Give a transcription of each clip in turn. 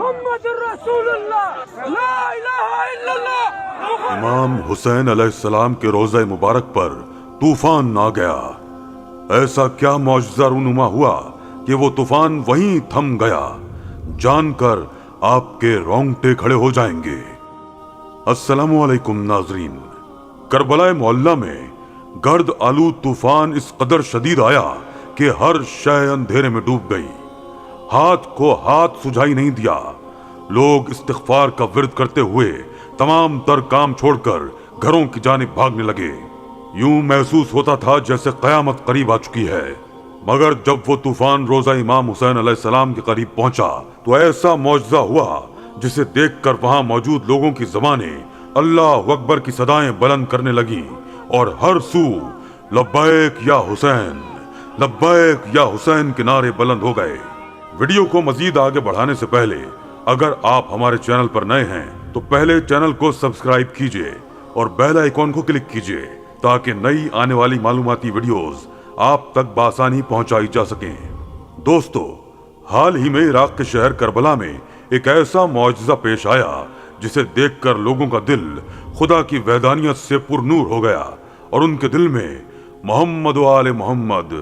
محمد رسول اللہ لا الہ الا اللہ۔ امام حسین علیہ السلام کے روضہ مبارک پر طوفان آ گیا۔ ایسا کیا معجزہ رونما ہوا کہ وہ طوفان وہیں تھم گیا، جان کر آپ کے رونگٹے کھڑے ہو جائیں گے۔ السلام علیکم ناظرین، کربلا معلیٰ میں گرد آلود طوفان اس قدر شدید آیا کہ ہر شے اندھیرے میں ڈوب گئی۔ ہاتھ کو ہاتھ سجھائی نہیں دیا۔ لوگ استغفار کا ورد کرتے ہوئے تمام تر کام چھوڑ کر گھروں کی جانب بھاگنے لگے۔ یوں محسوس ہوتا تھا جیسے قیامت قریب آ چکی ہے۔ مگر جب وہ طوفان روضہ امام حسین علیہ السلام کے قریب پہنچا تو ایسا معجزہ ہوا جسے دیکھ کر وہاں موجود لوگوں کی زبانیں اللہ اکبر کی صدائیں بلند کرنے لگیں اور ہر سو لبیک یا حسین، لبیک یا حسین کے نعرے بلند ہو گئے۔ ویڈیو کو مزید آگے بڑھانے سے پہلے اگر آپ ہمارے چینل پر نئے ہیں تو پہلے چینل کو سبسکرائب کیجئے اور بیل آئیکن کو کلک کیجئے تاکہ نئی آنے والی معلوماتی ویڈیوز آپ تک بآسانی پہنچائی جا سکیں۔ دوستو، حال ہی میں عراق کے شہر کربلا میں ایک ایسا معجزہ پیش آیا جسے دیکھ کر لوگوں کا دل خدا کی وحدانیت سے پر نور ہو گیا اور ان کے دل میں محمد و آل محمد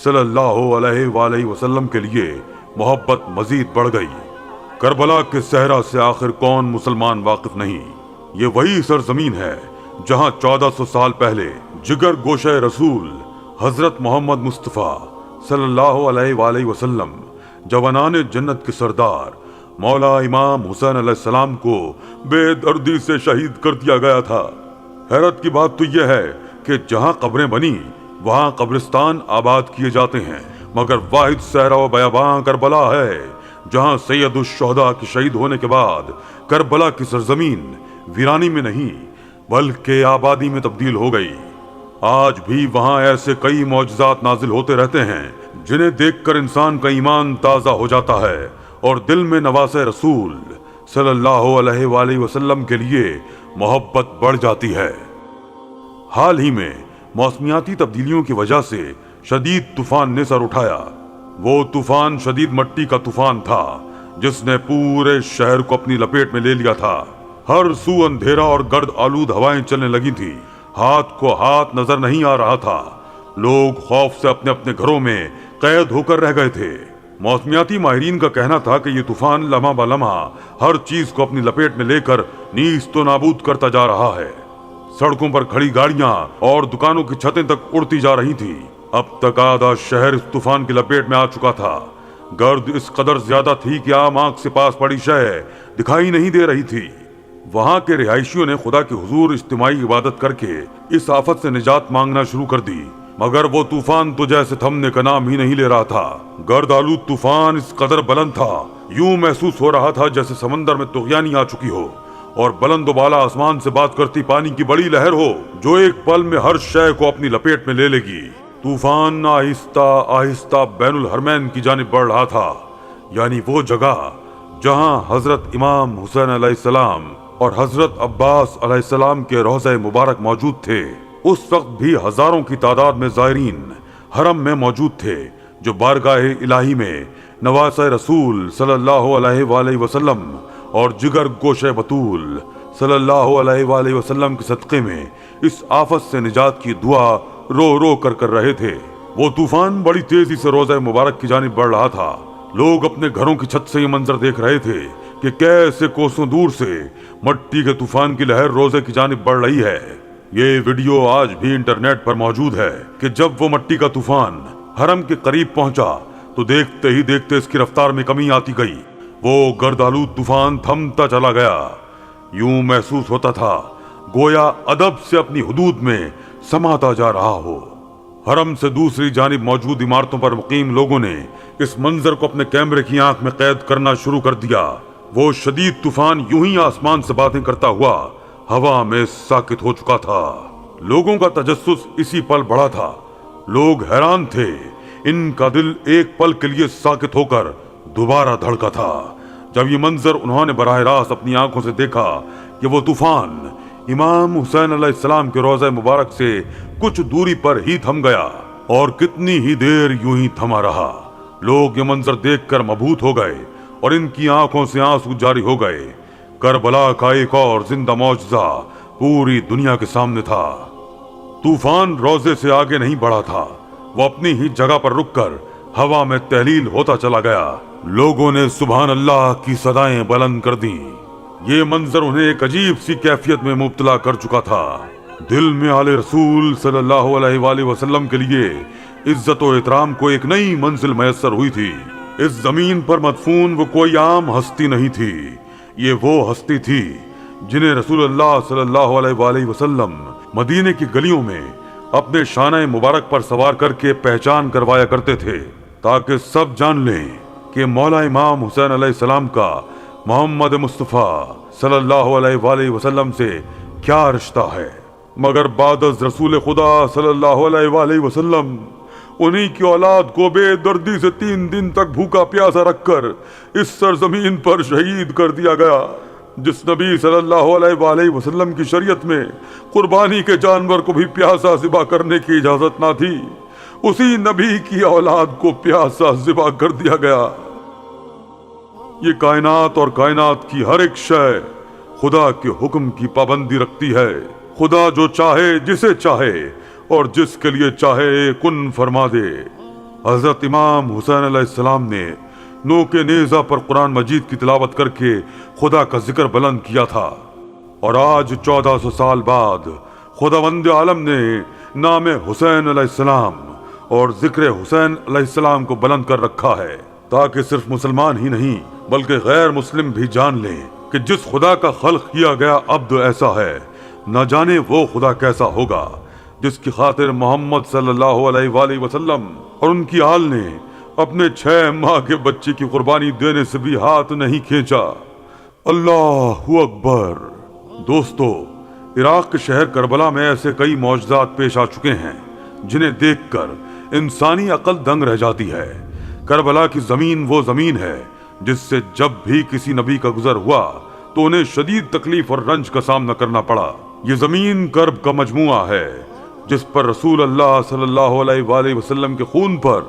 صلی اللہ علیہ وآلہ وسلم کے لیے محبت مزید بڑھ گئی۔ کربلا کے صحرا سے آخر کون مسلمان واقف نہیں؟ یہ وہی سرزمین ہے جہاں 1400 سال پہلے جگر گوشہ رسول حضرت محمد مصطفیٰ صلی اللہ علیہ وآلہ وسلم جوانان جنت کے سردار مولا امام حسین علیہ السلام کو بے دردی سے شہید کر دیا گیا تھا۔ حیرت کی بات تو یہ ہے کہ جہاں قبریں بنی وہاں قبرستان آباد کیے جاتے ہیں، مگر واحد صحرا و بیاباں کربلا ہے جہاں سید الشہداء کے شہید ہونے کے بعد کربلا کی سرزمین ویرانی میں نہیں بلکہ آبادی میں تبدیل ہو گئی۔ آج بھی وہاں ایسے کئی معجزات نازل ہوتے رہتے ہیں جنہیں دیکھ کر انسان کا ایمان تازہ ہو جاتا ہے اور دل میں نواز رسول صلی اللہ علیہ وآلہ وسلم کے لیے محبت بڑھ جاتی ہے۔ حال ہی میں موسمیاتی تبدیلیوں کی وجہ سے شدید طوفان نے سر اٹھایا۔ وہ طوفان شدید مٹی کا طوفان تھا جس نے پورے شہر کو اپنی لپیٹ میں لے لیا تھا۔ ہر سو اندھیرا اور گرد آلود ہوائیں چلنے لگی تھی۔ ہاتھ کو ہاتھ نظر نہیں آ رہا تھا۔ لوگ خوف سے اپنے اپنے گھروں میں قید ہو کر رہ گئے تھے۔ موسمیاتی ماہرین کا کہنا تھا کہ یہ طوفان لمحہ بہ لمحہ ہر چیز کو اپنی لپیٹ میں لے کر نیست و نابود کرتا جا رہا ہے۔ سڑکوں پر کھڑی گاڑیاں اور دکانوں کی چھتیں تک اڑتی جا رہی تھیں۔ اب تک آدھا شہر اس طوفان کی لپیٹ میں آ چکا تھا۔ گرد اس قدر زیادہ تھی کہ عام آنکھ سے پاس پڑی شے دکھائی نہیں دے رہی تھی۔ وہاں کے رہائشیوں نے خدا کے حضور اجتماعی عبادت کر کے اس آفت سے نجات مانگنا شروع کر دی، مگر وہ طوفان تو جیسے تھمنے کا نام ہی نہیں لے رہا تھا۔ گرد آلود طوفان اس قدر بلند تھا، یوں محسوس ہو رہا تھا جیسے سمندر میں طغیانی آ چکی ہو اور بلند و بالا آسمان سے بات کرتی پانی کی بڑی لہر ہو جو ایک پل میں ہر شے کو اپنی لپیٹ میں لے لے گی۔ طوفان آہستہ آہستہ بین الحرمین کی جانب بڑھ رہا تھا، یعنی وہ جگہ جہاں حضرت امام حسین علیہ السلام اور حضرت عباس علیہ السلام کے روضہ مبارک موجود تھے۔ اس وقت بھی ہزاروں کی تعداد میں زائرین حرم میں موجود تھے جو بارگاہ الہی میں نواز رسول صلی اللہ علیہ وآلہ وسلم اور جگر گوشہ بطول صلی اللہ علیہ وآلہ وسلم کے صدقے میں اس آفت سے نجات کی دعا رو رو کر رہے تھے۔ وہ طوفان بڑی تیزی سے روضہ مبارک کی جانب بڑھ رہا تھا۔ لوگ اپنے گھروں کی چھت سے یہ منظر دیکھ رہے تھے کہ کیسے کوسوں دور سے مٹی کے طوفان کی لہر روضے کی جانب بڑھ رہی ہے۔ یہ ویڈیو آج بھی انٹرنیٹ پر موجود ہے کہ جب وہ مٹی کا طوفان حرم کے قریب پہنچا تو دیکھتے ہی دیکھتے اس کی رفتار میں کمی آتی گئی۔ وہ گرد آلود طوفان تھمتا چلا گیا۔ یوں محسوس ہوتا تھا گویا ادب سے اپنی حدود میں سماتا جا رہا ہو۔ حرم سے دوسری جانب موجود عمارتوں پر مقیم لوگوں نے اس منظر کو اپنے کیمرے کی آنکھ میں قید کرنا شروع کر دیا۔ وہ شدید طوفان یوں ہی آسمان سے باتیں کرتا ہوا ہوا میں ساکت ہو چکا تھا۔ لوگوں کا تجسس اسی پل بڑھا تھا۔ لوگ حیران تھے، ان کا دل ایک پل کے لیے ساکت ہو کر دوبارہ دھڑکا تھا جب یہ منظر انہوں نے براہ راست اپنی آنکھوں سے دیکھا کہ وہ طوفان امام حسین علیہ السلام کے روضہ مبارک سے کچھ دوری پر ہی تھم گیا اور کتنی ہی دیر یوں ہی تھما رہا۔ لوگ یہ منظر دیکھ کر مبہوت ہو گئے اور ان کی آنکھوں سے آنسو جاری ہو گئے۔ کربلا کا ایک اور زندہ معجزہ پوری دنیا کے سامنے تھا۔ طوفان روضے سے آگے نہیں بڑھا تھا، وہ اپنی ہی جگہ پر رک کر ہوا میں تحلیل ہوتا چلا گیا۔ لوگوں نے سبحان اللہ کی صدائیں بلند کر دیں۔ یہ منظر انہیں ایک عجیب سی کیفیت میں مبتلا کر چکا تھا۔ دل میں آل رسول صلی اللہ علیہ وآلہ وسلم کے لیے عزت و احترام کو ایک نئی منزل میسر ہوئی تھی۔ اس زمین پر مدفون وہ کوئی عام ہستی نہیں تھی، یہ وہ ہستی تھی جنہیں رسول اللہ صلی اللہ علیہ وآلہ وسلم مدینے کی گلیوں میں اپنے شانہ مبارک پر سوار کر کے پہچان کروایا کرتے تھے، تاکہ سب جان لیں کہ مولا امام حسین علیہ السلام کا محمد مصطفیٰ صلی اللہ علیہ وآلہ وسلم سے کیا رشتہ ہے۔ مگر بعد از رسول خدا صلی اللہ علیہ وآلہ وسلم انہی کی اولاد کو بے دردی سے 3 دن تک بھوکا پیاسا رکھ کر اس سرزمین پر شہید کر دیا گیا۔ جس نبی صلی اللہ علیہ وآلہ وسلم کی شریعت میں قربانی کے جانور کو بھی پیاسا ذبح کرنے کی اجازت نہ تھی، اسی نبی کی اولاد کو پیاسا ذبح کر دیا گیا۔ یہ کائنات اور کائنات کی ہر ایک شے خدا کے حکم کی پابندی رکھتی ہے۔ خدا جو چاہے جسے چاہے اور جس کے لیے چاہے کن فرما دے۔ حضرت امام حسین علیہ السلام نے نوک نیزہ پر قرآن مجید کی تلاوت کر کے خدا کا ذکر بلند کیا تھا، اور آج 1400 سال بعد خداوند عالم نے نام حسین علیہ السلام اور ذکر حسین علیہ السلام کو بلند کر رکھا ہے، تاکہ صرف مسلمان ہی نہیں بلکہ غیر مسلم بھی جان لیں کہ جس خدا کا خلق کیا گیا عبد ایسا ہے، نہ جانے وہ خدا کیسا ہوگا جس کی خاطر محمد صلی اللہ علیہ وآلہ وسلم اور ان کی آل نے اپنے 6 ماہ کے بچے کی قربانی دینے سے بھی ہاتھ نہیں کھینچا۔ اللہ اکبر۔ دوستو، عراق کے شہر کربلا میں ایسے کئی معجزات پیش آ چکے ہیں جنہیں دیکھ کر انسانی عقل دنگ رہ جاتی ہے۔ کربلا کی زمین وہ زمین ہے جس سے جب بھی کسی نبی کا گزر ہوا تو انہیں شدید تکلیف اور رنج کا سامنا کرنا پڑا۔ یہ زمین کرب کا مجموعہ ہے جس پر رسول اللہ صلی اللہ علیہ وآلہ وسلم کے خون پر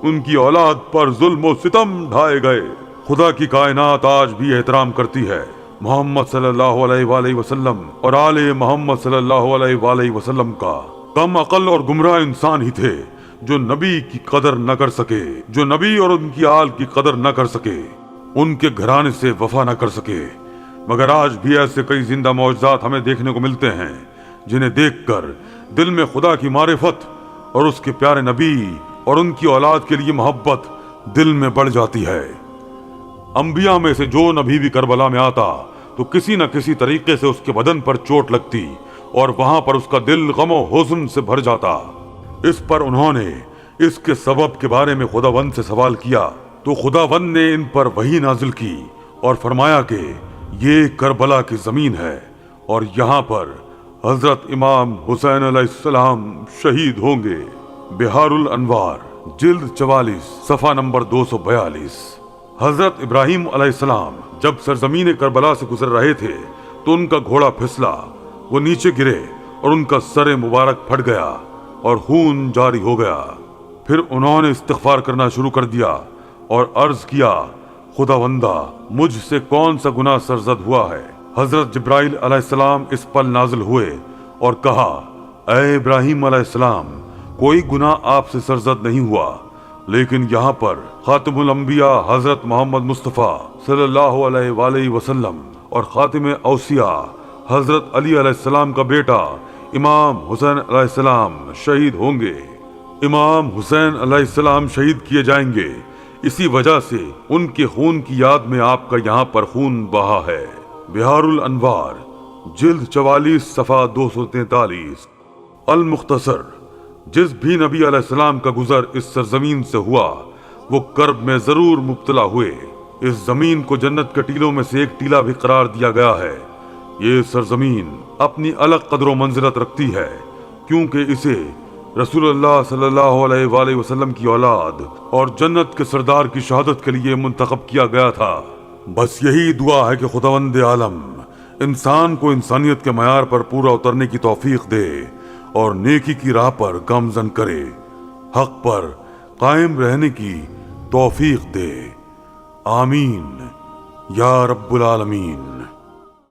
ان کی اولاد پر ظلم و ستم ڈھائے گئے۔ خدا کی کائنات آج بھی احترام کرتی ہے محمد صلی اللہ علیہ وآلہ وسلم اور آل محمد صلی اللہ علیہ وآلہ وسلم کا۔ کم عقل اور گمراہ انسان ہی تھے جو نبی کی قدر نہ کر سکے، جو نبی اور ان کی آل کی قدر نہ کر سکے، ان کے گھرانے سے وفا نہ کر سکے۔ مگر آج بھی ایسے کئی زندہ معجزات ہمیں دیکھنے کو ملتے ہیں جنہیں دیکھ کر دل میں خدا کی معرفت اور اس کے پیارے نبی اور ان کی اولاد کے لیے محبت دل میں بڑھ جاتی ہے۔ انبیاء میں سے جو نبی بھی کربلا میں آتا تو کسی نہ کسی طریقے سے اس کے بدن پر چوٹ لگتی اور وہاں پر اس کا دل غم و حزن سے بھر جاتا۔ اس پر انہوں نے اس کے سبب کے بارے میں خداوند سے سوال کیا تو خداوند نے ان پر وحی نازل کی اور فرمایا کہ یہ کربلا کی زمین ہے اور یہاں پر حضرت امام حسین علیہ السلام شہید ہوں گے۔ بہار الانوار جلد 44 صفحہ نمبر 242۔ حضرت ابراہیم علیہ السلام جب سرزمین کربلا سے گزر رہے تھے تو ان کا گھوڑا پھسلا، وہ نیچے گرے اور ان کا سر مبارک پھٹ گیا اور خون جاری ہو گیا۔ پھر انہوں نے استغفار کرنا شروع کر دیا اور عرض کیا، خداوندہ مجھ سے کون سا گناہ سرزد ہوا ہے؟ حضرت جبرائیل علیہ السلام اس پل نازل ہوئے اور کہا، اے ابراہیم علیہ السلام، کوئی گناہ آپ سے سرزد نہیں ہوا، لیکن یہاں پر خاتم الانبیاء حضرت محمد مصطفیٰ صلی اللہ علیہ وآلہ وسلم اور خاتم اوصیاء حضرت علی علیہ السلام کا بیٹا امام حسین علیہ السلام شہید ہوں گے۔ امام حسین علیہ السلام شہید کیے جائیں گے، اسی وجہ سے ان کے خون کی یاد میں آپ کا یہاں پر خون بہا ہے۔ بہار الانوار جلد 44 صفحہ 243۔ المختصر، جس بھی نبی علیہ السلام کا گزر اس سرزمین سے ہوا وہ کرب میں ضرور مبتلا ہوئے۔ اس زمین کو جنت کے ٹیلوں میں سے ایک ٹیلا بھی قرار دیا گیا ہے۔ یہ سرزمین اپنی الگ قدر و منزلت رکھتی ہے کیونکہ اسے رسول اللہ صلی اللہ علیہ وآلہ وسلم کی اولاد اور جنت کے سردار کی شہادت کے لیے منتخب کیا گیا تھا۔ بس یہی دعا ہے کہ خداوند عالم انسان کو انسانیت کے معیار پر پورا اترنے کی توفیق دے اور نیکی کی راہ پر گامزن کرے، حق پر قائم رہنے کی توفیق دے۔ آمین یا رب العالمین۔